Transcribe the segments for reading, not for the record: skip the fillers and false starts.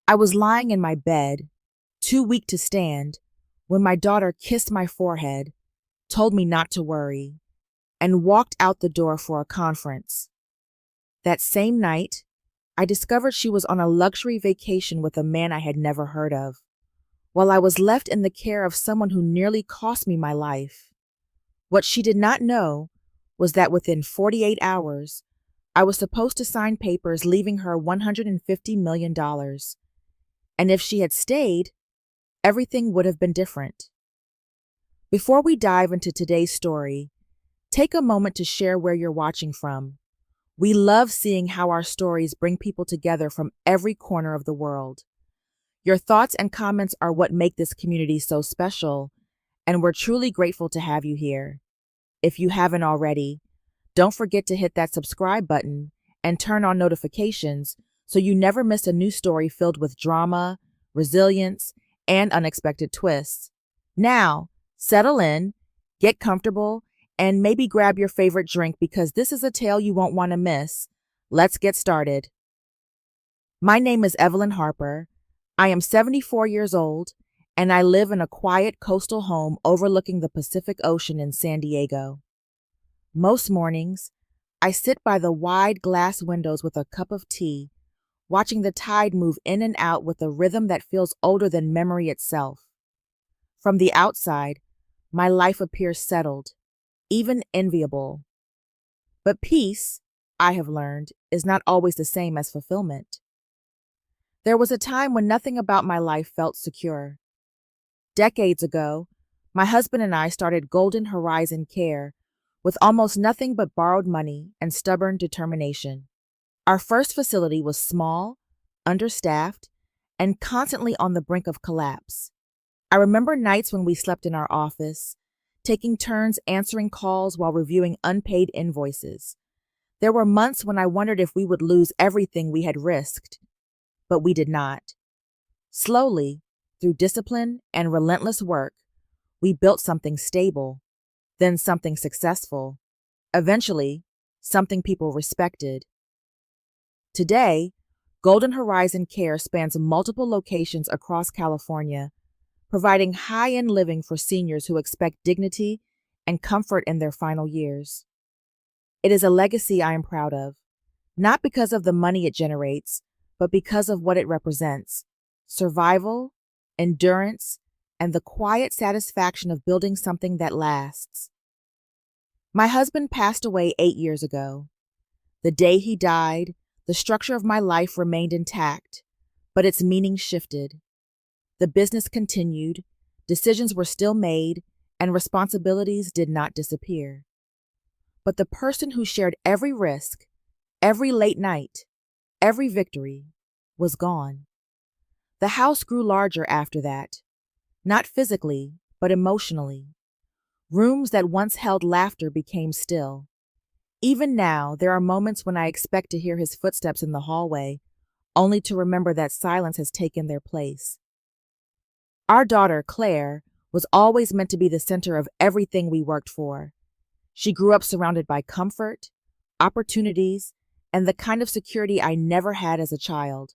I was lying in my bed, too weak to stand, when my daughter kissed my forehead, told me not to worry, and walked out the door for a conference. That same night, I discovered she was on a luxury vacation with a man I had never heard of, while I was left in the care of someone who nearly cost me my life. What she did not know was that within 48 hours, I was supposed to sign papers leaving her $150 million. And if she had stayed, everything would have been different. Before we dive into today's story, take a moment to share where you're watching from. We love seeing how our stories bring people together from every corner of the world. Your thoughts and comments are what make this community so special, and we're truly grateful to have you here. If you haven't already, don't forget to hit that subscribe button and turn on notifications so you never miss a new story filled with drama, resilience, and unexpected twists. Now, settle in, get comfortable, and maybe grab your favorite drink because this is a tale you won't want to miss. Let's get started. My name is Evelyn Harper. I am 74 years old, and I live in a quiet coastal home overlooking the Pacific Ocean in San Diego. Most mornings, I sit by the wide glass windows with a cup of tea, watching the tide move in and out with a rhythm that feels older than memory itself. From the outside, my life appears settled, even enviable. But peace, I have learned, is not always the same as fulfillment. There was a time when nothing about my life felt secure. Decades ago, my husband and I started Golden Horizon Care with almost nothing but borrowed money and stubborn determination. Our first facility was small, understaffed, and constantly on the brink of collapse. I remember nights when we slept in our office, taking turns answering calls while reviewing unpaid invoices. There were months when I wondered if we would lose everything we had risked, but we did not. Slowly, through discipline and relentless work, we built something stable, then something successful, eventually, something people respected. Today, Golden Horizon Care spans multiple locations across California, providing high-end living for seniors who expect dignity and comfort in their final years. It is a legacy I am proud of, not because of the money it generates, but because of what it represents: survival, endurance, and the quiet satisfaction of building something that lasts. My husband passed away 8 years ago. The day he died, the structure of my life remained intact, but its meaning shifted. The business continued, decisions were still made, and responsibilities did not disappear. But the person who shared every risk, every late night, every victory, was gone. The house grew larger after that, not physically, but emotionally. Rooms that once held laughter became still. Even now, there are moments when I expect to hear his footsteps in the hallway, only to remember that silence has taken their place. Our daughter, Claire, was always meant to be the center of everything we worked for. She grew up surrounded by comfort, opportunities, and the kind of security I never had as a child.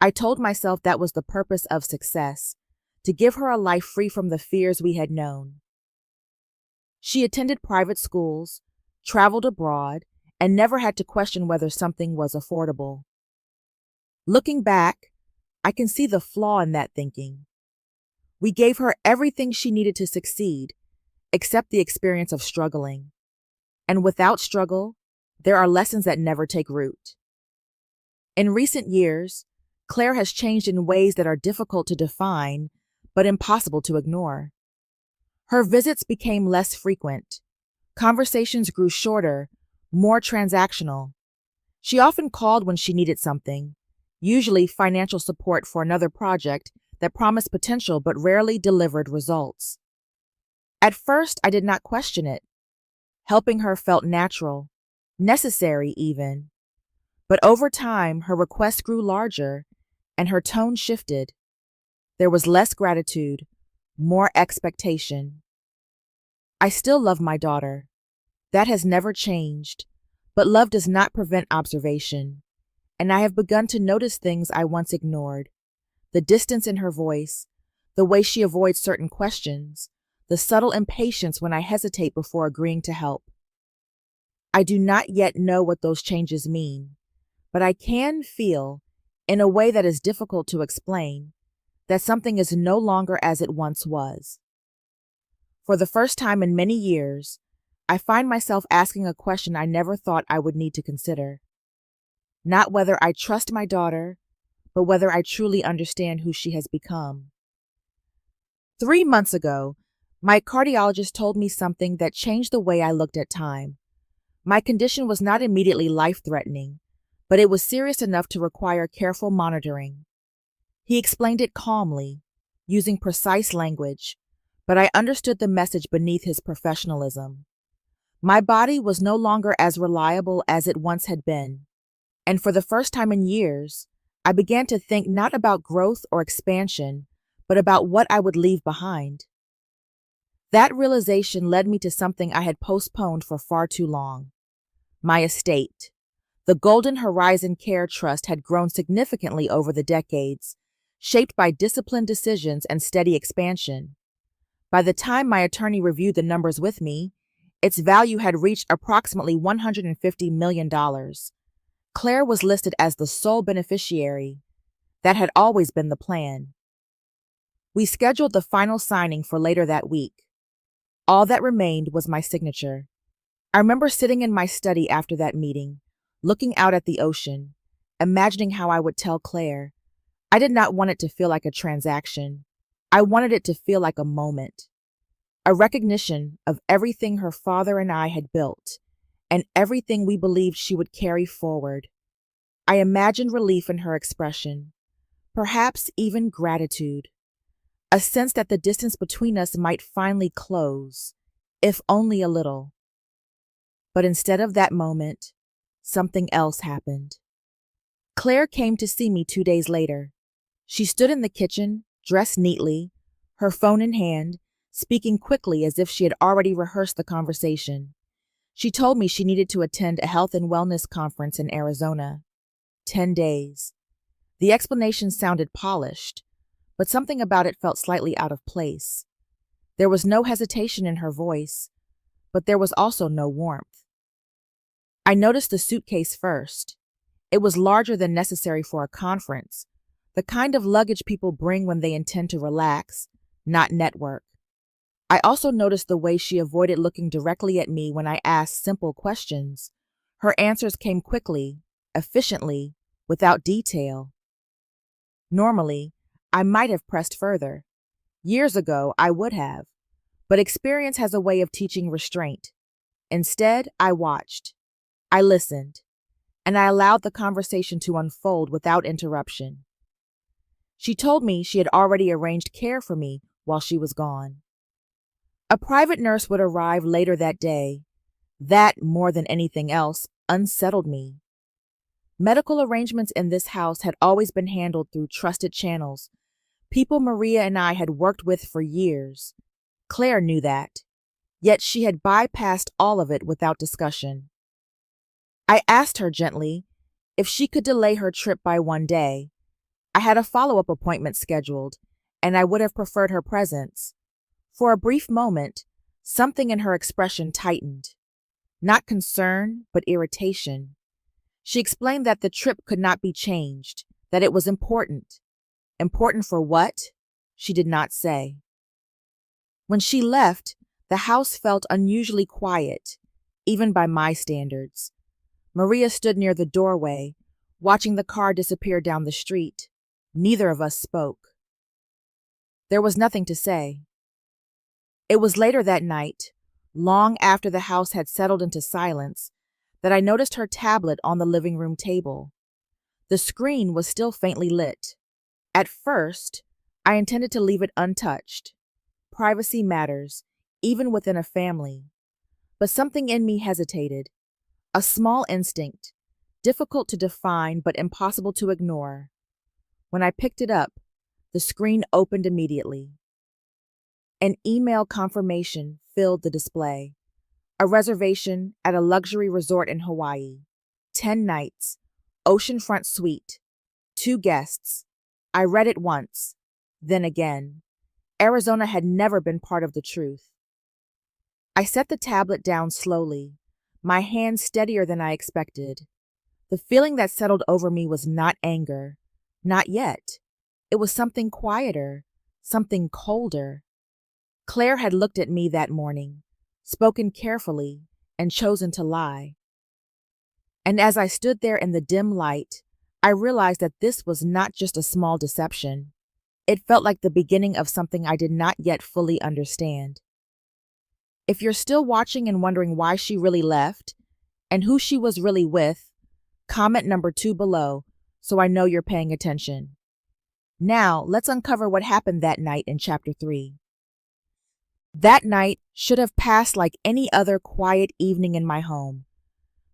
I told myself that was the purpose of success, to give her a life free from the fears we had known. She attended private schools, traveled abroad, and never had to question whether something was affordable. Looking back, I can see the flaw in that thinking. We gave her everything she needed to succeed, except the experience of struggling. And without struggle, there are lessons that never take root. In recent years, Claire has changed in ways that are difficult to define, but impossible to ignore. Her visits became less frequent. Conversations grew shorter, more transactional. She often called when she needed something, usually financial support for another project that promised potential but rarely delivered results. At first, I did not question it. Helping her felt natural, necessary even. But over time, her requests grew larger, and her tone shifted. There was less gratitude, more expectation. I still love my daughter. That has never changed, but love does not prevent observation, and I have begun to notice things I once ignored. The distance in her voice, the way she avoids certain questions, the subtle impatience when I hesitate before agreeing to help. I do not yet know what those changes mean, but I can feel, in a way that is difficult to explain, that something is no longer as it once was. For the first time in many years, I find myself asking a question I never thought I would need to consider. Not whether I trust my daughter, but whether I truly understand who she has become. 3 months ago, my cardiologist told me something that changed the way I looked at time. My condition was not immediately life-threatening, but it was serious enough to require careful monitoring. He explained it calmly, using precise language, but I understood the message beneath his professionalism. My body was no longer as reliable as it once had been, and for the first time in years, I began to think not about growth or expansion, but about what I would leave behind. That realization led me to something I had postponed for far too long: my estate. The Golden Horizon Care Trust had grown significantly over the decades, shaped by disciplined decisions and steady expansion. By the time my attorney reviewed the numbers with me, its value had reached approximately $150 million. Claire was listed as the sole beneficiary. That had always been the plan. We scheduled the final signing for later that week. All that remained was my signature. I remember sitting in my study after that meeting, looking out at the ocean, imagining how I would tell Claire. I did not want it to feel like a transaction. I wanted it to feel like a moment. A recognition of everything her father and I had built, and everything we believed she would carry forward. I imagined relief in her expression, perhaps even gratitude, a sense that the distance between us might finally close, if only a little. But instead of that moment, something else happened. Claire came to see me 2 days later. She stood in the kitchen, dressed neatly, her phone in hand, speaking quickly as if she had already rehearsed the conversation. She told me she needed to attend a health and wellness conference in Arizona. 10 days. The explanation sounded polished, but something about it felt slightly out of place. There was no hesitation in her voice, but there was also no warmth. I noticed the suitcase first. It was larger than necessary for a conference, the kind of luggage people bring when they intend to relax, not network. I also noticed the way she avoided looking directly at me when I asked simple questions. Her answers came quickly, efficiently, without detail. Normally, I might have pressed further. Years ago, I would have, but experience has a way of teaching restraint. Instead, I watched. I listened, and I allowed the conversation to unfold without interruption. She told me she had already arranged care for me while she was gone. A private nurse would arrive later that day. That, more than anything else, unsettled me. Medical arrangements in this house had always been handled through trusted channels, people Maria and I had worked with for years. Claire knew that, yet she had bypassed all of it without discussion. I asked her gently if she could delay her trip by 1 day. I had a follow-up appointment scheduled, and I would have preferred her presence. For a brief moment, something in her expression tightened. Not concern, but irritation. She explained that the trip could not be changed, that it was important. Important for what? She did not say. When she left, the house felt unusually quiet, even by my standards. Maria stood near the doorway, watching the car disappear down the street. Neither of us spoke. There was nothing to say. It was later that night, long after the house had settled into silence, that I noticed her tablet on the living room table. The screen was still faintly lit. At first, I intended to leave it untouched. Privacy matters, even within a family. But something in me hesitated. A small instinct, difficult to define but impossible to ignore. When I picked it up, the screen opened immediately. An email confirmation filled the display. A reservation at a luxury resort in Hawaii. 10 nights, oceanfront suite, 2 guests, I read it once, then again. Arizona had never been part of the truth. I set the tablet down slowly, my hand steadier than I expected. The feeling that settled over me was not anger. Not yet. It was something quieter, something colder. Claire had looked at me that morning, spoken carefully, and chosen to lie. And as I stood there in the dim light, I realized that this was not just a small deception. It felt like the beginning of something I did not yet fully understand. If you're still watching and wondering why she really left, and who she was really with, comment number 2 below so I know you're paying attention. Now, let's uncover what happened that night in Chapter 3. That night should have passed like any other quiet evening in my home,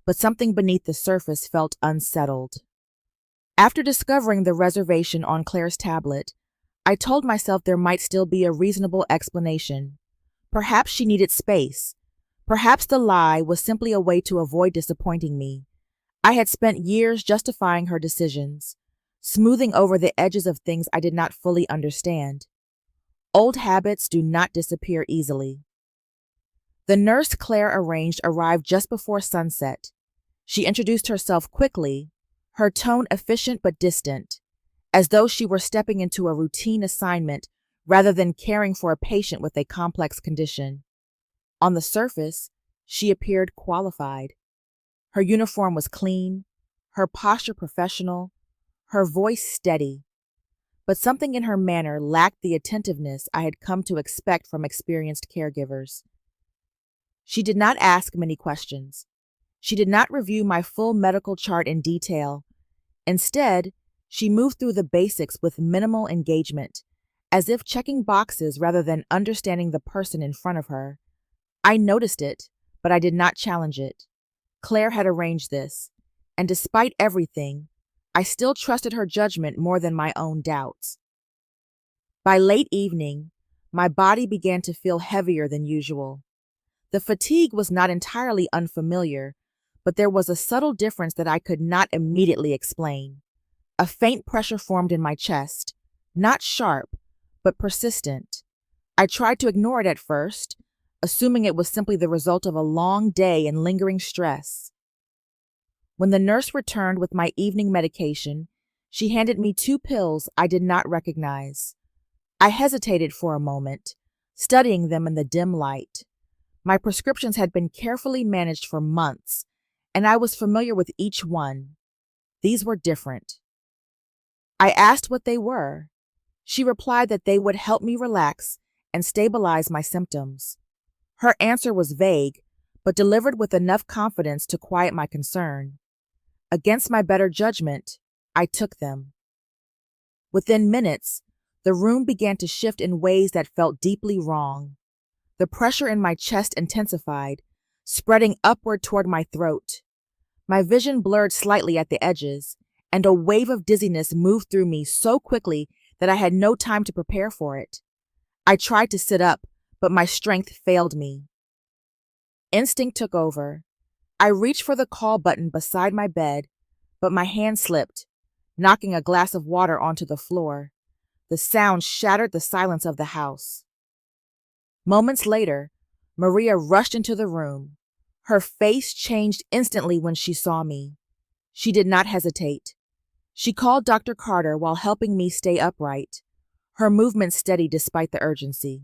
but something beneath the surface felt unsettled. After discovering the reservation on Claire's tablet, I told myself there might still be a reasonable explanation. Perhaps she needed space. Perhaps the lie was simply a way to avoid disappointing me. I had spent years justifying her decisions, smoothing over the edges of things I did not fully understand. Old habits do not disappear easily. The nurse Claire arranged arrived just before sunset. She introduced herself quickly, her tone efficient but distant, as though she were stepping into a routine assignment rather than caring for a patient with a complex condition. On the surface, she appeared qualified. Her uniform was clean, her posture professional, her voice steady. But something in her manner lacked the attentiveness I had come to expect from experienced caregivers. She did not ask many questions. She did not review my full medical chart in detail. Instead, she moved through the basics with minimal engagement, as if checking boxes rather than understanding the person in front of her. I noticed it, but I did not challenge it. Claire had arranged this, and despite everything, I still trusted her judgment more than my own doubts. By late evening, my body began to feel heavier than usual. The fatigue was not entirely unfamiliar, but there was a subtle difference that I could not immediately explain. A faint pressure formed in my chest, not sharp, but persistent. I tried to ignore it at first, assuming it was simply the result of a long day and lingering stress. When the nurse returned with my evening medication, she handed me 2 pills I did not recognize. I hesitated for a moment, studying them in the dim light. My prescriptions had been carefully managed for months, and I was familiar with each one. These were different. I asked what they were. She replied that they would help me relax and stabilize my symptoms. Her answer was vague, but delivered with enough confidence to quiet my concern. Against my better judgment, I took them. Within minutes, the room began to shift in ways that felt deeply wrong. The pressure in my chest intensified, spreading upward toward my throat. My vision blurred slightly at the edges, and a wave of dizziness moved through me so quickly that I had no time to prepare for it. I tried to sit up, but my strength failed me. Instinct took over. I reached for the call button beside my bed, but my hand slipped, knocking a glass of water onto the floor. The sound shattered the silence of the house. Moments later, Maria rushed into the room. Her face changed instantly when she saw me. She did not hesitate. She called Dr. Carter while helping me stay upright, her movements steady despite the urgency.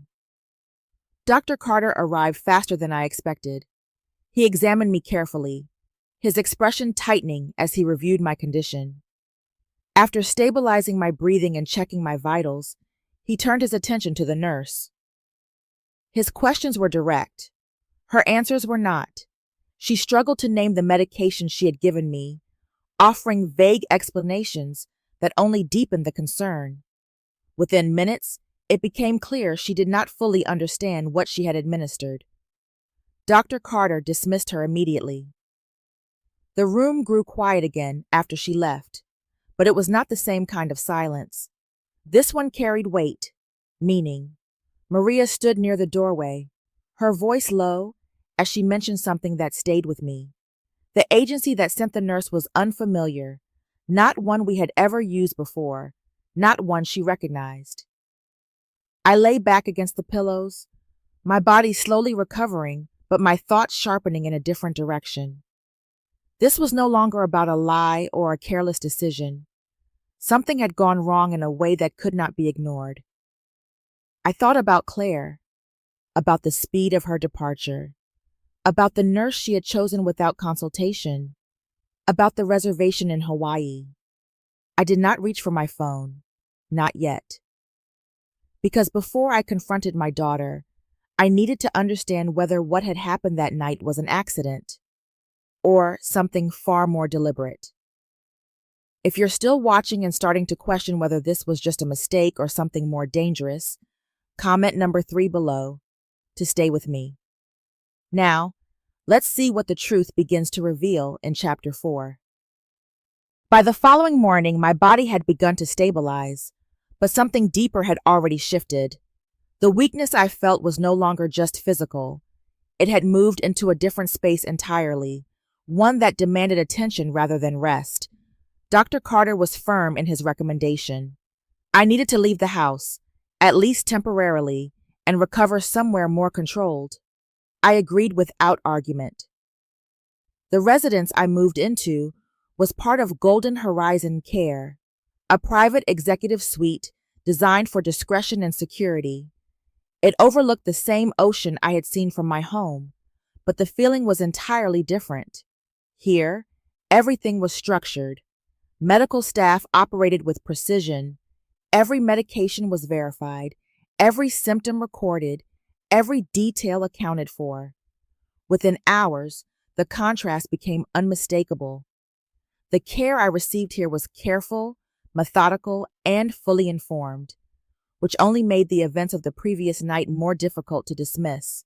Dr. Carter arrived faster than I expected. He examined me carefully, his expression tightening as he reviewed my condition. After stabilizing my breathing and checking my vitals, he turned his attention to the nurse. His questions were direct. Her answers were not. She struggled to name the medication she had given me, offering vague explanations that only deepened the concern. Within minutes, it became clear she did not fully understand what she had administered. Dr. Carter dismissed her immediately. The room grew quiet again after she left, but it was not the same kind of silence. This one carried weight, meaning. Maria stood near the doorway, her voice low as she mentioned something that stayed with me. The agency that sent the nurse was unfamiliar, not one we had ever used before, not one she recognized. I lay back against the pillows, my body slowly recovering, but my thoughts sharpening in a different direction. This was no longer about a lie or a careless decision. Something had gone wrong in a way that could not be ignored. I thought about Claire, about the speed of her departure, about the nurse she had chosen without consultation, about the reservation in Hawaii. I did not reach for my phone, not yet. Because before I confronted my daughter, I needed to understand whether what had happened that night was an accident or something far more deliberate. If you're still watching and starting to question whether this was just a mistake or something more dangerous, comment number 3 below to stay with me. Now, let's see what the truth begins to reveal in Chapter 4. By the following morning, my body had begun to stabilize, but something deeper had already shifted. The weakness I felt was no longer just physical. It had moved into a different space entirely, one that demanded attention rather than rest. Dr. Carter was firm in his recommendation. I needed to leave the house, at least temporarily, and recover somewhere more controlled. I agreed without argument. The residence I moved into was part of Golden Horizon Care, a private executive suite designed for discretion and security. It overlooked the same ocean I had seen from my home, but the feeling was entirely different. Here, everything was structured. Medical staff operated with precision. Every medication was verified, every symptom recorded, every detail accounted for. Within hours, the contrast became unmistakable. The care I received here was careful, methodical, and fully informed, which only made the events of the previous night more difficult to dismiss.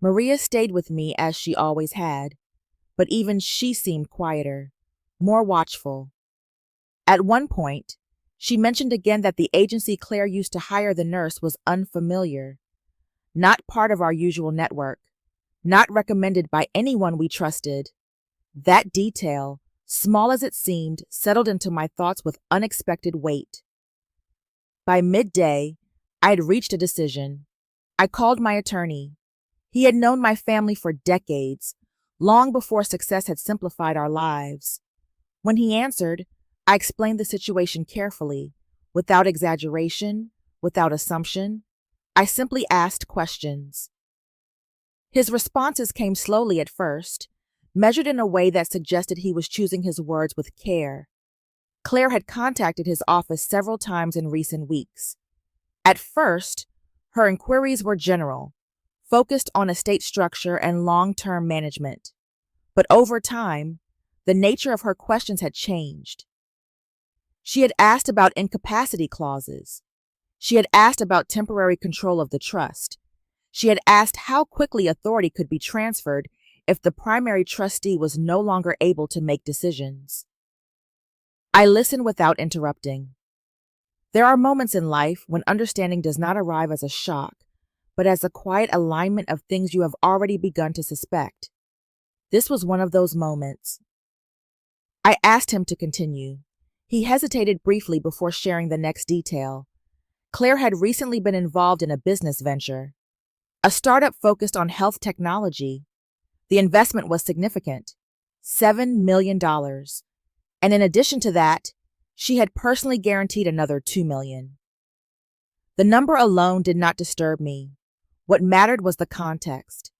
Maria stayed with me as she always had, but even she seemed quieter, more watchful. At one point, she mentioned again that the agency Claire used to hire the nurse was unfamiliar, not part of our usual network, not recommended by anyone we trusted. That detail, small as it seemed, settled into my thoughts with unexpected weight. By midday, I had reached a decision. I called my attorney. He had known my family for decades, long before success had simplified our lives. When he answered, I explained the situation carefully, without exaggeration, without assumption. I simply asked questions. His responses came slowly at first, measured in a way that suggested he was choosing his words with care. Claire had contacted his office several times in recent weeks. At first, her inquiries were general, focused on estate structure and long-term management. But over time, the nature of her questions had changed. She had asked about incapacity clauses. She had asked about temporary control of the trust. She had asked how quickly authority could be transferred if the primary trustee was no longer able to make decisions. I listened without interrupting. There are moments in life when understanding does not arrive as a shock, but as a quiet alignment of things you have already begun to suspect. This was one of those moments. I asked him to continue. He hesitated briefly before sharing the next detail. Claire had recently been involved in a business venture, a startup focused on health technology. The investment was significant, $7 million. And in addition to that, she had personally guaranteed another $2 million. The number alone did not disturb me. What mattered was the context.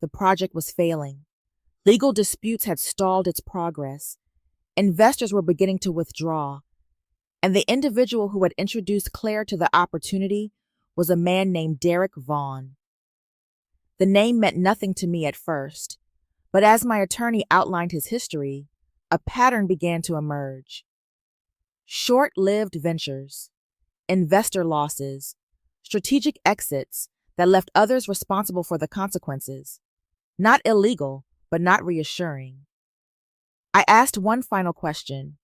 The project was failing. Legal disputes had stalled its progress. Investors were beginning to withdraw. And the individual who had introduced Claire to the opportunity was a man named Derek Vaughn. The name meant nothing to me at first, but as my attorney outlined his history, a pattern began to emerge. Short-lived ventures, investor losses, strategic exits that left others responsible for the consequences. Not illegal, but not reassuring. I asked one final question.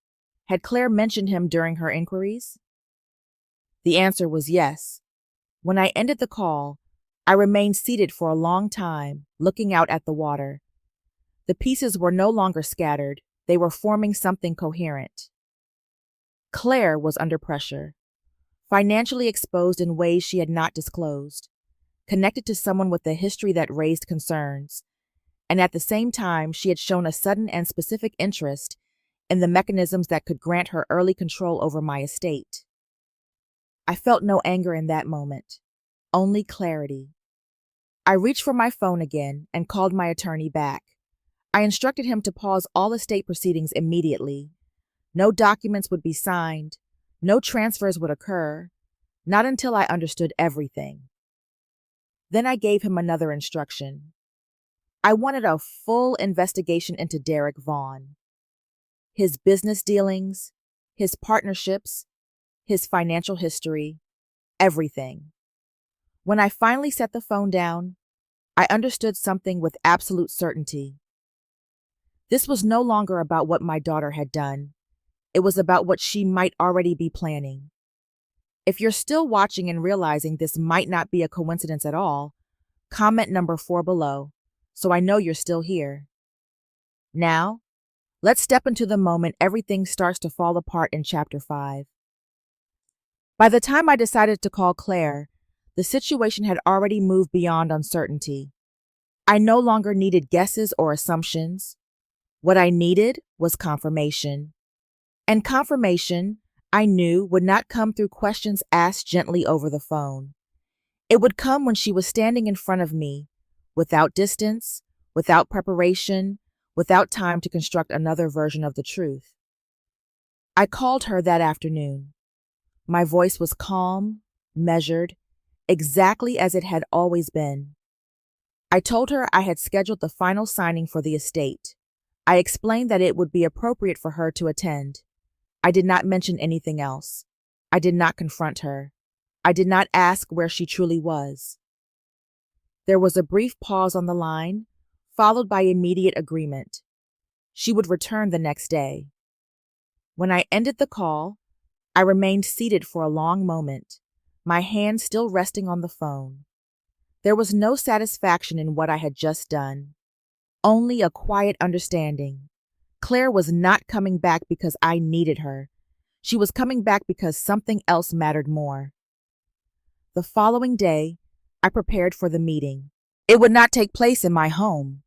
Had Claire mentioned him during her inquiries? The answer was yes. When I ended the call, I remained seated for a long time, looking out at the water. The pieces were no longer scattered. They were forming something coherent. Claire was under pressure, financially exposed in ways she had not disclosed, connected to someone with a history that raised concerns, and at the same time, she had shown a sudden and specific interest in the mechanisms that could grant her early control over my estate. I felt no anger in that moment, only clarity. I reached for my phone again and called my attorney back. I instructed him to pause all estate proceedings immediately. No documents would be signed, no transfers would occur, not until I understood everything. Then I gave him another instruction. I wanted a full investigation into Derek Vaughn. His business dealings, his partnerships, his financial history, everything. When I finally set the phone down, I understood something with absolute certainty. This was no longer about what my daughter had done. It was about what she might already be planning. If you're still watching and realizing this might not be a coincidence at all, comment number 4 below, so I know you're still here. Now, let's step into the moment everything starts to fall apart in Chapter 5. By the time I decided to call Claire, the situation had already moved beyond uncertainty. I no longer needed guesses or assumptions. What I needed was confirmation. And confirmation, I knew, would not come through questions asked gently over the phone. It would come when she was standing in front of me, without distance, without preparation, without time to construct another version of the truth. I called her that afternoon. My voice was calm, measured, exactly as it had always been. I told her I had scheduled the final signing for the estate. I explained that it would be appropriate for her to attend. I did not mention anything else. I did not confront her. I did not ask where she truly was. There was a brief pause on the line, followed by immediate agreement. She would return the next day. When I ended the call, I remained seated for a long moment, my hand still resting on the phone. There was no satisfaction in what I had just done, only a quiet understanding. Claire was not coming back because I needed her. She was coming back because something else mattered more. The following day, I prepared for the meeting. It would not take place in my home.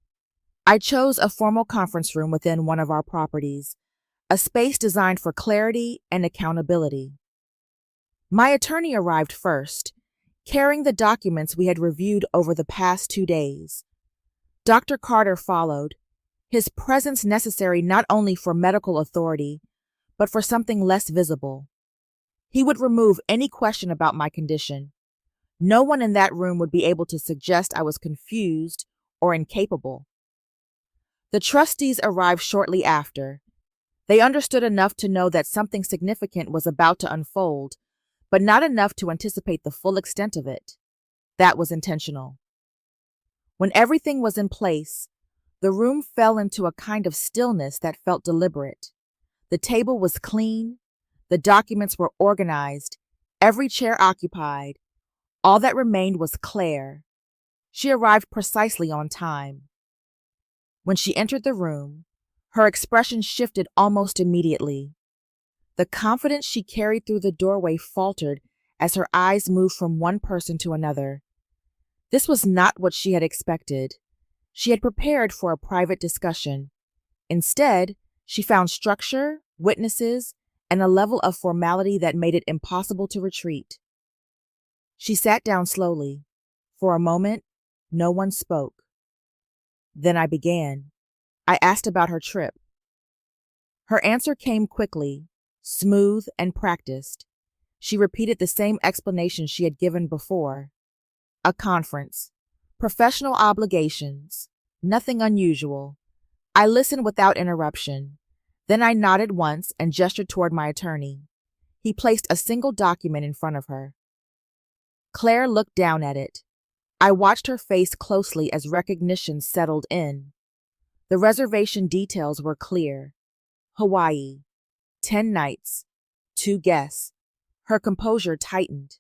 I chose a formal conference room within one of our properties, a space designed for clarity and accountability. My attorney arrived first, carrying the documents we had reviewed over the past 2 days. Dr. Carter followed, his presence necessary not only for medical authority, but for something less visible. He would remove any question about my condition. No one in that room would be able to suggest I was confused or incapable. The trustees arrived shortly after. They understood enough to know that something significant was about to unfold, but not enough to anticipate the full extent of it. That was intentional. When everything was in place, the room fell into a kind of stillness that felt deliberate. The table was clean, the documents were organized, every chair occupied. All that remained was Claire. She arrived precisely on time. When she entered the room, her expression shifted almost immediately. The confidence she carried through the doorway faltered as her eyes moved from one person to another. This was not what she had expected. She had prepared for a private discussion. Instead, she found structure, witnesses, and a level of formality that made it impossible to retreat. She sat down slowly. For a moment, no one spoke. Then I began. I asked about her trip. Her answer came quickly, smooth and practiced. She repeated the same explanation she had given before. A conference. Professional obligations. Nothing unusual. I listened without interruption. Then I nodded once and gestured toward my attorney. He placed a single document in front of her. Claire looked down at it. I watched her face closely as recognition settled in. The reservation details were clear. Hawaii. 10 nights. 2 guests. Her composure tightened.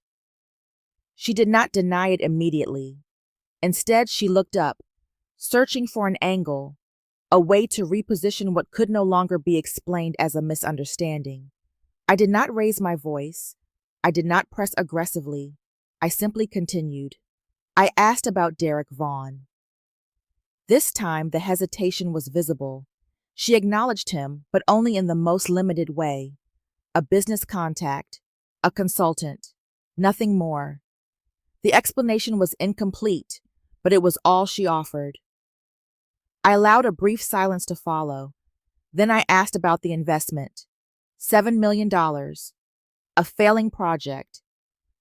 She did not deny it immediately. Instead, she looked up, searching for an angle, a way to reposition what could no longer be explained as a misunderstanding. I did not raise my voice. I did not press aggressively. I simply continued. I asked about Derek Vaughn. This time, the hesitation was visible. She acknowledged him, but only in the most limited way. A business contact, a consultant, nothing more. The explanation was incomplete, but it was all she offered. I allowed a brief silence to follow. Then I asked about the investment. $7 million, a failing project,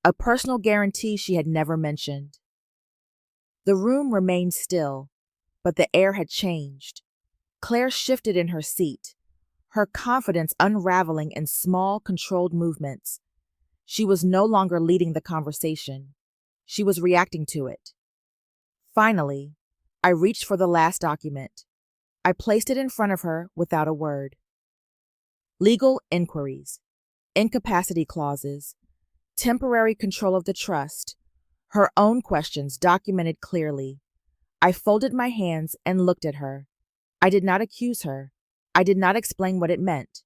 a personal guarantee she had never mentioned. The room remained still, but the air had changed. Claire shifted in her seat, her confidence unraveling in small, controlled movements. She was no longer leading the conversation. She was reacting to it. Finally, I reached for the last document. I placed it in front of her without a word. Legal inquiries, incapacity clauses, temporary control of the trust, her own questions documented clearly. I folded my hands and looked at her. I did not accuse her. I did not explain what it meant.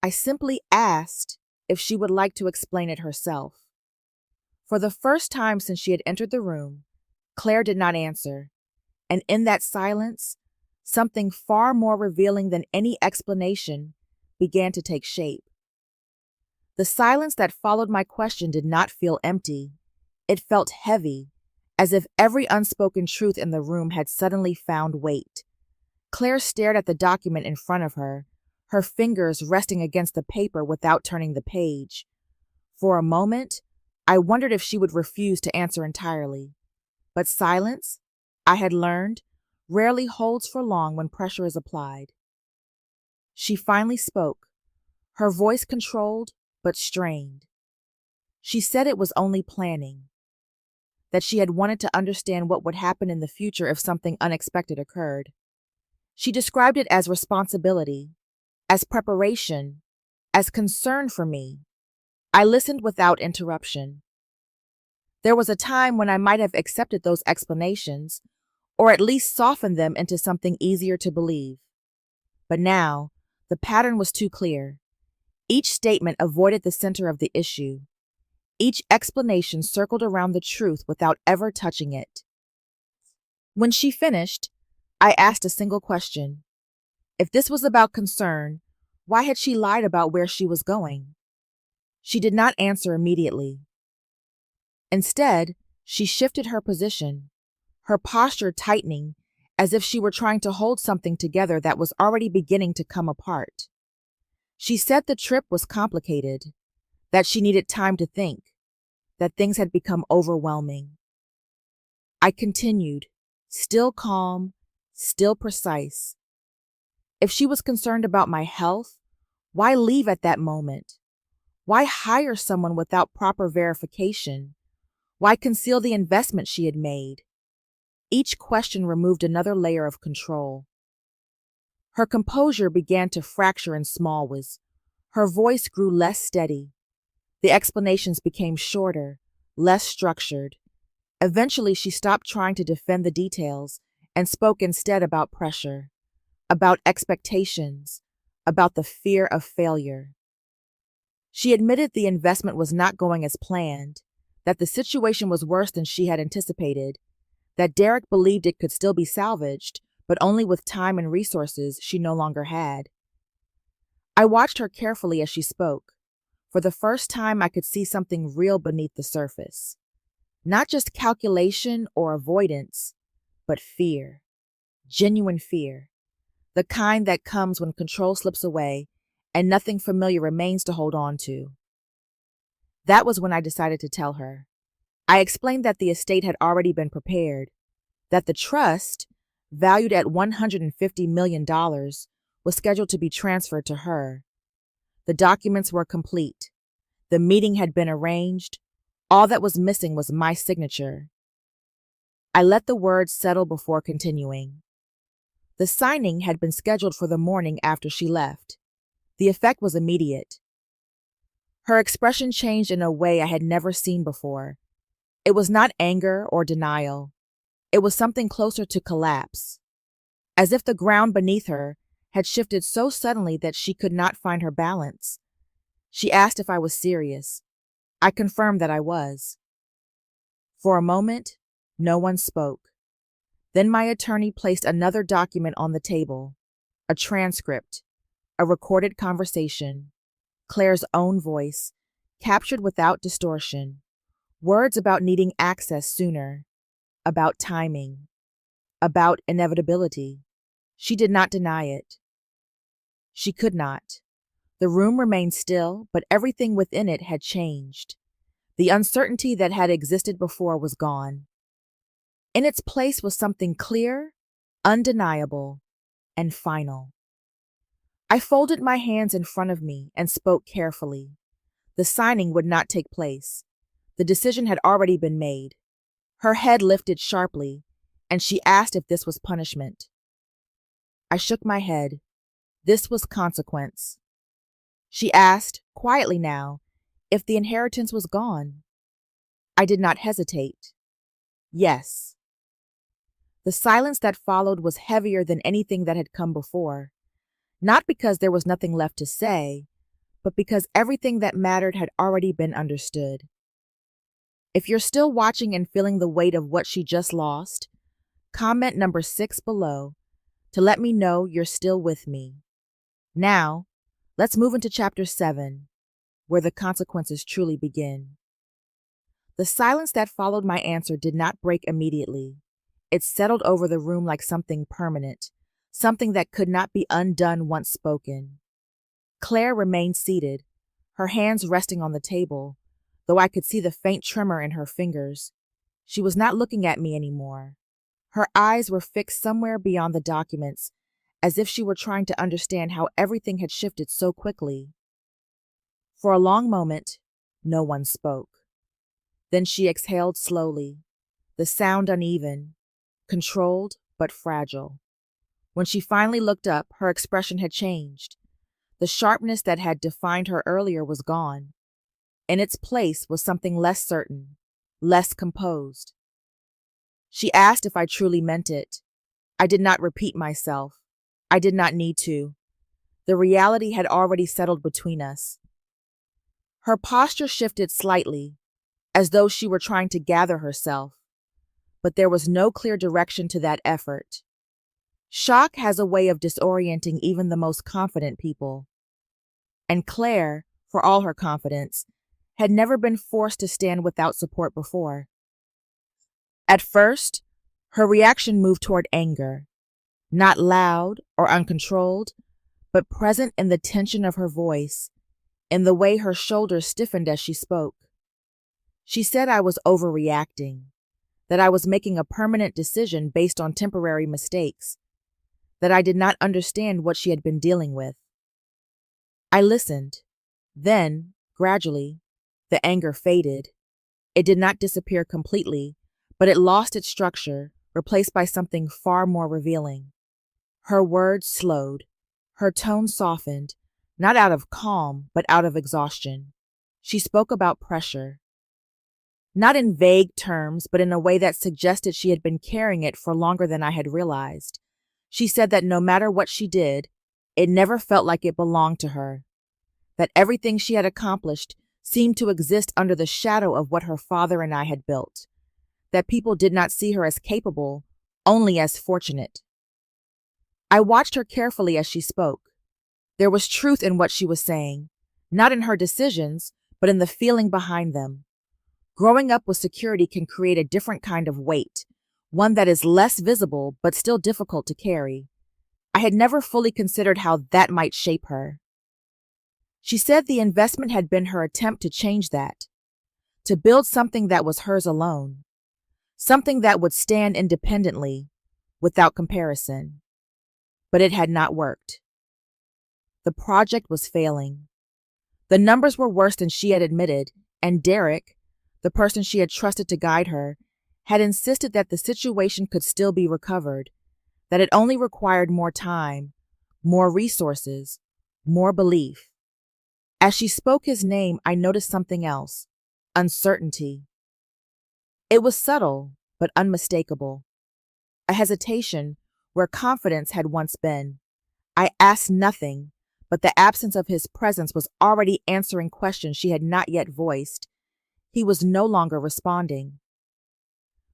I simply asked if she would like to explain it herself. For the first time since she had entered the room, Claire did not answer, and in that silence, something far more revealing than any explanation began to take shape. The silence that followed my question did not feel empty. It felt heavy, as if every unspoken truth in the room had suddenly found weight. Claire stared at the document in front of her, her fingers resting against the paper without turning the page. For a moment, I wondered if she would refuse to answer entirely. But silence, I had learned, rarely holds for long when pressure is applied. She finally spoke, her voice controlled but strained. She said it was only planning, that she had wanted to understand what would happen in the future if something unexpected occurred. She described it as responsibility, as preparation, as concern for me. I listened without interruption. There was a time when I might have accepted those explanations, or at least softened them into something easier to believe. But now, the pattern was too clear. Each statement avoided the center of the issue. Each explanation circled around the truth without ever touching it. When she finished, I asked a single question. If this was about concern, why had she lied about where she was going? She did not answer immediately. Instead, she shifted her position, her posture tightening as if she were trying to hold something together that was already beginning to come apart. She said the trip was complicated, that she needed time to think, that things had become overwhelming. I continued, still calm, still precise. If she was concerned about my health, why leave at that moment? Why hire someone without proper verification? Why conceal the investment she had made? Each question removed another layer of control. Her composure began to fracture in small ways. Her voice grew less steady. The explanations became shorter, less structured. Eventually, she stopped trying to defend the details and spoke instead about pressure, about expectations, about the fear of failure. She admitted the investment was not going as planned, that the situation was worse than she had anticipated, that Derek believed it could still be salvaged, but only with time and resources she no longer had. I watched her carefully as she spoke. For the first time, I could see something real beneath the surface. Not just calculation or avoidance, but fear. Genuine fear. The kind that comes when control slips away and nothing familiar remains to hold on to. That was when I decided to tell her. I explained that the estate had already been prepared, that the trust, valued at $150 million, was scheduled to be transferred to her. The documents were complete. The meeting had been arranged. All that was missing was my signature. I let the words settle before continuing. The signing had been scheduled for the morning after she left. The effect was immediate. Her expression changed in a way I had never seen before. It was not anger or denial. It was something closer to collapse, as if the ground beneath her had shifted so suddenly that she could not find her balance. She asked if I was serious. I confirmed that I was. For a moment, no one spoke. Then my attorney placed another document on the table, a transcript, a recorded conversation, Claire's own voice, captured without distortion, words about needing access sooner, about timing, about inevitability. She did not deny it. She could not. The room remained still, but everything within it had changed. The uncertainty that had existed before was gone. In its place was something clear, undeniable, and final. I folded my hands in front of me and spoke carefully. The signing would not take place. The decision had already been made. Her head lifted sharply, and she asked if this was punishment. I shook my head. This was consequence. She asked, quietly now, if the inheritance was gone. I did not hesitate. Yes. The silence that followed was heavier than anything that had come before, not because there was nothing left to say, but because everything that mattered had already been understood. If you're still watching and feeling the weight of what she just lost, comment number 6 below to let me know you're still with me. Now, let's move into chapter 7, where the consequences truly begin. The silence that followed my answer did not break immediately. It settled over the room like something permanent, something that could not be undone once spoken. Claire remained seated, her hands resting on the table, though I could see the faint tremor in her fingers. She was not looking at me anymore. Her eyes were fixed somewhere beyond the documents, as if she were trying to understand how everything had shifted so quickly. For a long moment, no one spoke. Then she exhaled slowly, the sound uneven, controlled but fragile. When she finally looked up, her expression had changed. The sharpness that had defined her earlier was gone. In its place was something less certain, less composed. She asked if I truly meant it. I did not repeat myself. I did not need to. The reality had already settled between us. Her posture shifted slightly, as though she were trying to gather herself, but there was no clear direction to that effort. Shock has a way of disorienting even the most confident people. And Claire, for all her confidence, had never been forced to stand without support before. At first, her reaction moved toward anger, not loud or uncontrolled, but present in the tension of her voice, in the way her shoulders stiffened as she spoke. She said I was overreacting, that I was making a permanent decision based on temporary mistakes, that I did not understand what she had been dealing with. I listened. Then, gradually, the anger faded. It did not disappear completely, but it lost its structure, replaced by something far more revealing. Her words slowed. Her tone softened, not out of calm, but out of exhaustion. She spoke about pressure. Not in vague terms, but in a way that suggested she had been carrying it for longer than I had realized. She said that no matter what she did, it never felt like it belonged to her. That everything she had accomplished seemed to exist under the shadow of what her father and I had built. That people did not see her as capable, only as fortunate. I watched her carefully as she spoke. There was truth in what she was saying, not in her decisions, but in the feeling behind them. Growing up with security can create a different kind of weight, one that is less visible but still difficult to carry. I had never fully considered how that might shape her. She said the investment had been her attempt to change that, to build something that was hers alone, something that would stand independently, without comparison. But it had not worked. The project was failing. The numbers were worse than she had admitted, and Derek, the person she had trusted to guide her, had insisted that the situation could still be recovered, that it only required more time, more resources, more belief. As she spoke his name, I noticed something else: uncertainty. It was subtle, but unmistakable. A hesitation where confidence had once been. I asked nothing, but the absence of his presence was already answering questions she had not yet voiced. He was no longer responding.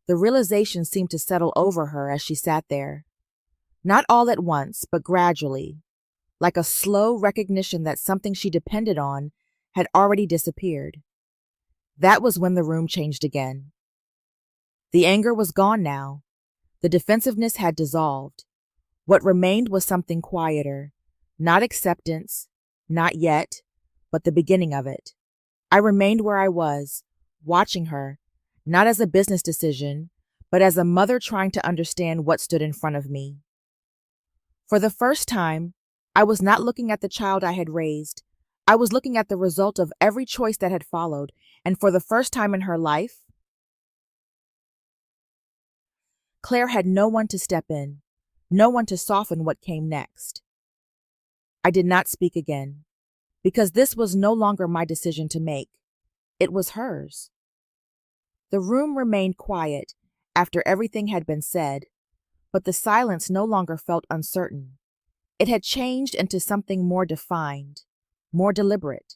The realization seemed to settle over her as she sat there. Not all at once, but gradually, like a slow recognition that something she depended on had already disappeared. That was when the room changed again. The anger was gone now. The defensiveness had dissolved. What remained was something quieter, not acceptance, not yet, but the beginning of it. I remained where I was, watching her, not as a business decision, but as a mother trying to understand what stood in front of me. For the first time, I was not looking at the child I had raised. I was looking at the result of every choice that had followed, and for the first time in her life, Claire had no one to step in, no one to soften what came next. I did not speak again, because this was no longer my decision to make. It was hers. The room remained quiet after everything had been said, but the silence no longer felt uncertain. It had changed into something more defined, more deliberate.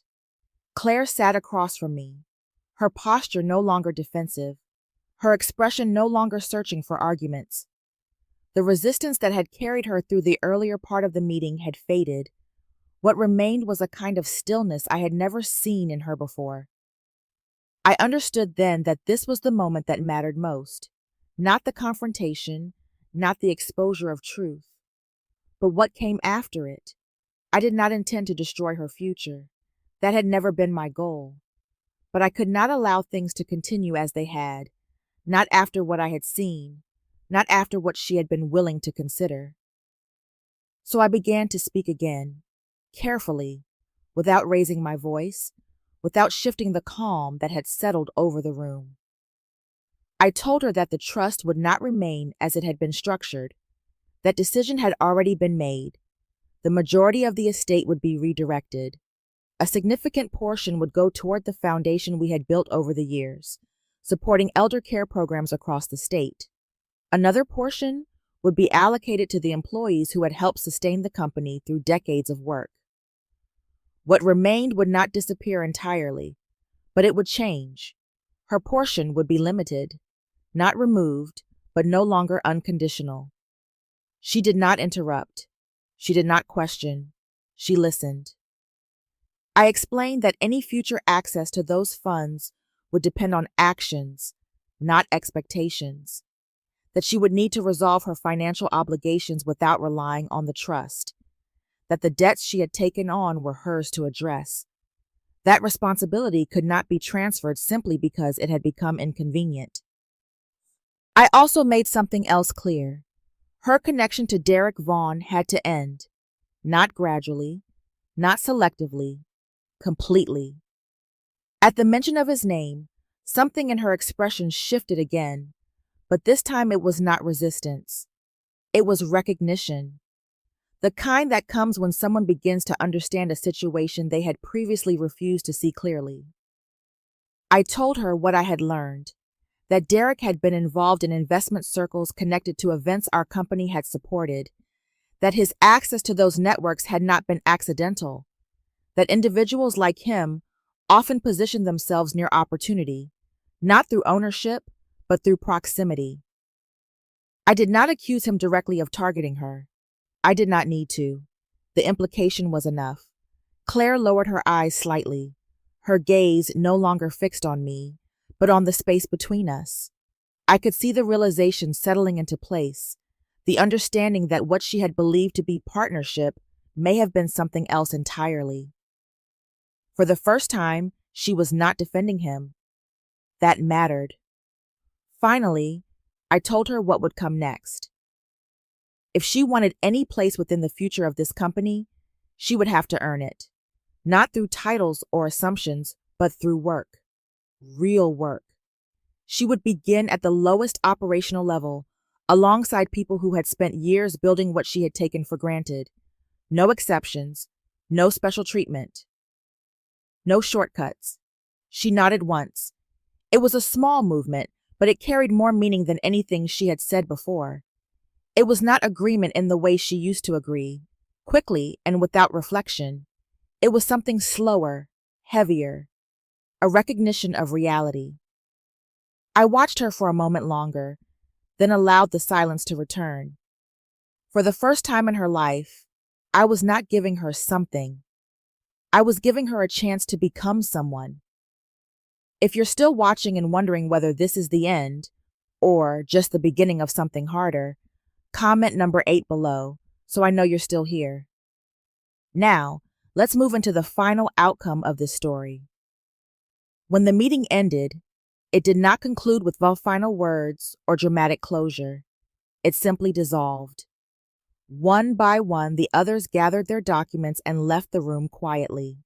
Claire sat across from me, her posture no longer defensive, her expression no longer searching for arguments. The resistance that had carried her through the earlier part of the meeting had faded. What remained was a kind of stillness I had never seen in her before. I understood then that this was the moment that mattered most, not the confrontation, not the exposure of truth, but what came after it. I did not intend to destroy her future. That had never been my goal. But I could not allow things to continue as they had, not after what I had seen, not after what she had been willing to consider. So I began to speak again, carefully, without raising my voice, without shifting the calm that had settled over the room. I told her that the trust would not remain as it had been structured. That decision had already been made. The majority of the estate would be redirected. A significant portion would go toward the foundation we had built over the years, supporting elder care programs across the state. Another portion would be allocated to the employees who had helped sustain the company through decades of work. What remained would not disappear entirely, but it would change. Her portion would be limited, not removed, but no longer unconditional. She did not interrupt. She did not question. She listened. I explained that any future access to those funds would depend on actions, not expectations. That she would need to resolve her financial obligations without relying on the trust. That the debts she had taken on were hers to address. That responsibility could not be transferred simply because it had become inconvenient. I also made something else clear. Her connection to Derek Vaughn had to end, not gradually, not selectively, completely. At the mention of his name, something in her expression shifted again, but this time it was not resistance. It was recognition. The kind that comes when someone begins to understand a situation they had previously refused to see clearly. I told her what I had learned, that Derek had been involved in investment circles connected to events our company had supported, that his access to those networks had not been accidental, that individuals like him often position themselves near opportunity, not through ownership, but through proximity. I did not accuse him directly of targeting her. I did not need to. The implication was enough. Claire lowered her eyes slightly, her gaze no longer fixed on me, but on the space between us. I could see the realization settling into place, the understanding that what she had believed to be partnership may have been something else entirely. For the first time, she was not defending him. That mattered. Finally, I told her what would come next. If she wanted any place within the future of this company, she would have to earn it. Not through titles or assumptions, but through work. Real work. She would begin at the lowest operational level, alongside people who had spent years building what she had taken for granted. No exceptions, no special treatment, no shortcuts. She nodded once. It was a small movement, but it carried more meaning than anything she had said before. It was not agreement in the way she used to agree. Quickly and without reflection, it was something slower, heavier, a recognition of reality. I watched her for a moment longer, then allowed the silence to return. For the first time in her life, I was not giving her something. I was giving her a chance to become someone. If you're still watching and wondering whether this is the end, or just the beginning of something harder, comment number 8 below so I know you're still here. Now, let's move into the final outcome of this story. When the meeting ended, it did not conclude with final words or dramatic closure. It simply dissolved. One by one, the others gathered their documents and left the room quietly.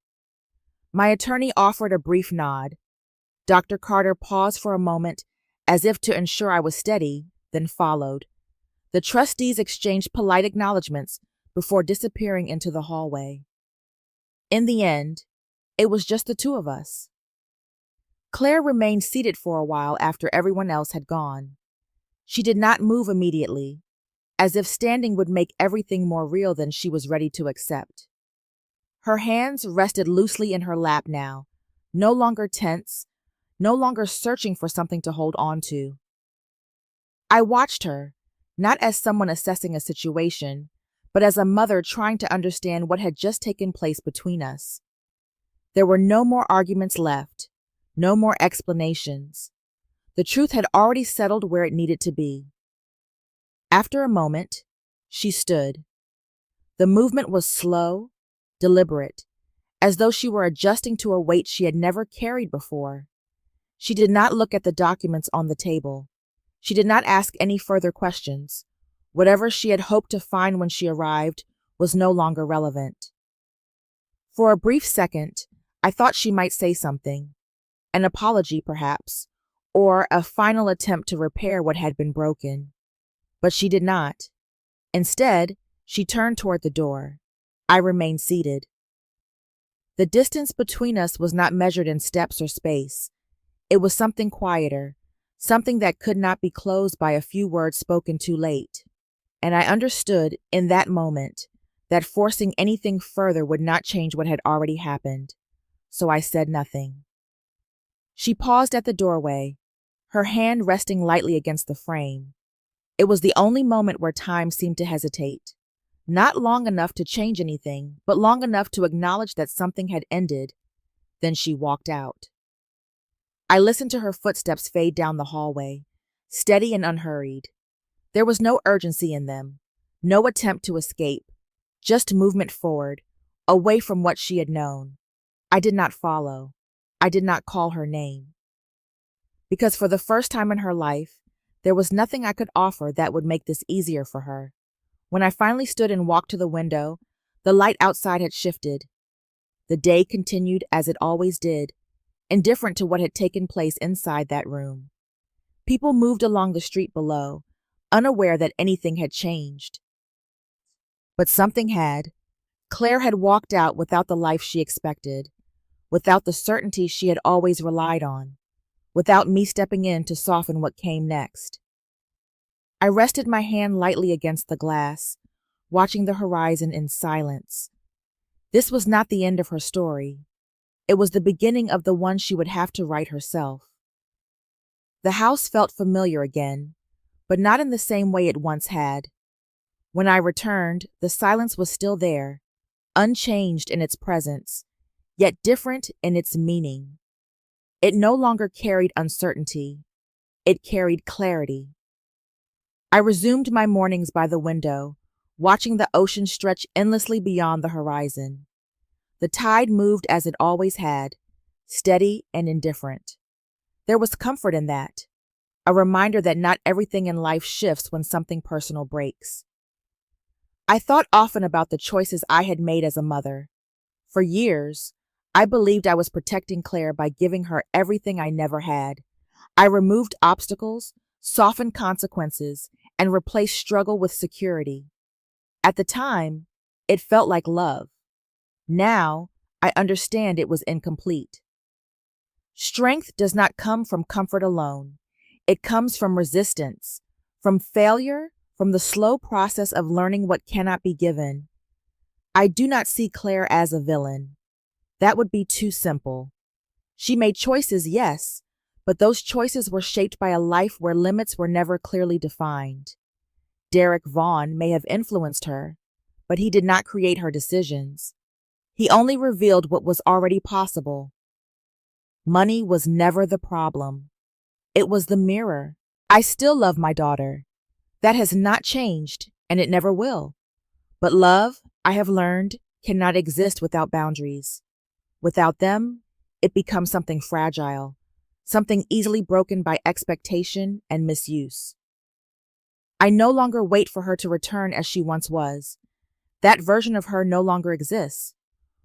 My attorney offered a brief nod. Dr. Carter paused for a moment, as if to ensure I was steady, then followed. The trustees exchanged polite acknowledgments before disappearing into the hallway. In the end, it was just the two of us. Claire remained seated for a while after everyone else had gone. She did not move immediately, as if standing would make everything more real than she was ready to accept. Her hands rested loosely in her lap now, no longer tense, no longer searching for something to hold on to. I watched her, not as someone assessing a situation, but as a mother trying to understand what had just taken place between us. There were no more arguments left, no more explanations. The truth had already settled where it needed to be. After a moment, she stood. The movement was slow, deliberate, as though she were adjusting to a weight she had never carried before. She did not look at the documents on the table. She did not ask any further questions. Whatever she had hoped to find when she arrived was no longer relevant. For a brief second, I thought she might say something. An apology, perhaps, or a final attempt to repair what had been broken. But she did not. Instead, she turned toward the door. I remained seated. The distance between us was not measured in steps or space. It was something quieter, something that could not be closed by a few words spoken too late. And I understood in that moment that forcing anything further would not change what had already happened. So I said nothing. She paused at the doorway, her hand resting lightly against the frame. It was the only moment where time seemed to hesitate. Not long enough to change anything, but long enough to acknowledge that something had ended. Then she walked out. I listened to her footsteps fade down the hallway, steady and unhurried. There was no urgency in them, no attempt to escape, just movement forward, away from what she had known. I did not follow. I did not call her name. Because for the first time in her life, there was nothing I could offer that would make this easier for her. When I finally stood and walked to the window, the light outside had shifted. The day continued as it always did, indifferent to what had taken place inside that room. People moved along the street below, unaware that anything had changed. But something had. Claire had walked out without the life she expected, without the certainty she had always relied on, without me stepping in to soften what came next. I rested my hand lightly against the glass, watching the horizon in silence. This was not the end of her story. It was the beginning of the one she would have to write herself. The house felt familiar again, but not in the same way it once had. When I returned, the silence was still there, unchanged in its presence, yet different in its meaning. It no longer carried uncertainty. It carried clarity. I resumed my mornings by the window, watching the ocean stretch endlessly beyond the horizon. The tide moved as it always had, steady and indifferent. There was comfort in that, a reminder that not everything in life shifts when something personal breaks. I thought often about the choices I had made as a mother. For years, I believed I was protecting Claire by giving her everything I never had. I removed obstacles, softened consequences, and replaced struggle with security. At the time, it felt like love. Now, I understand it was incomplete. Strength does not come from comfort alone. It comes from resistance, from failure, from the slow process of learning what cannot be given. I do not see Claire as a villain. That would be too simple. She made choices, yes, but those choices were shaped by a life where limits were never clearly defined. Derek Vaughan may have influenced her, but he did not create her decisions. He only revealed what was already possible. Money was never the problem. It was the mirror. I still love my daughter. That has not changed, and it never will. But love, I have learned, cannot exist without boundaries. Without them, it becomes something fragile, something easily broken by expectation and misuse. I no longer wait for her to return as she once was. That version of her no longer exists.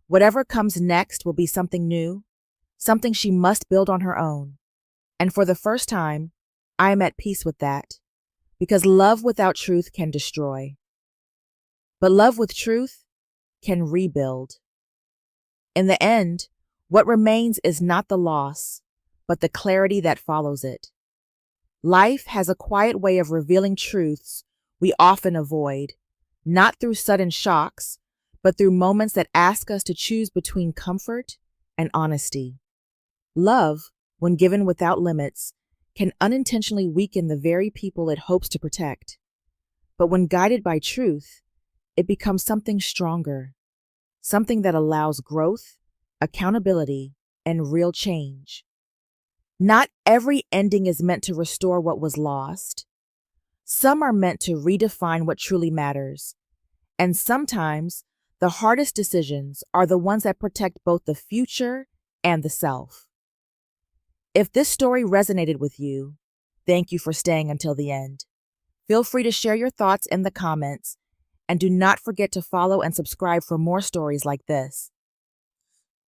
Whatever comes next will be something new, something she must build on her own. And for the first time, I am at peace with that, because love without truth can destroy. But love with truth can rebuild. In the end, what remains is not the loss, but the clarity that follows it. Life has a quiet way of revealing truths we often avoid, not through sudden shocks, but through moments that ask us to choose between comfort and honesty. Love, when given without limits, can unintentionally weaken the very people it hopes to protect. But when guided by truth, it becomes something stronger, something that allows growth, accountability, and real change. Not every ending is meant to restore what was lost. Some are meant to redefine what truly matters. And sometimes, the hardest decisions are the ones that protect both the future and the self. If this story resonated with you, thank you for staying until the end. Feel free to share your thoughts in the comments, and do not forget to follow and subscribe for more stories like this.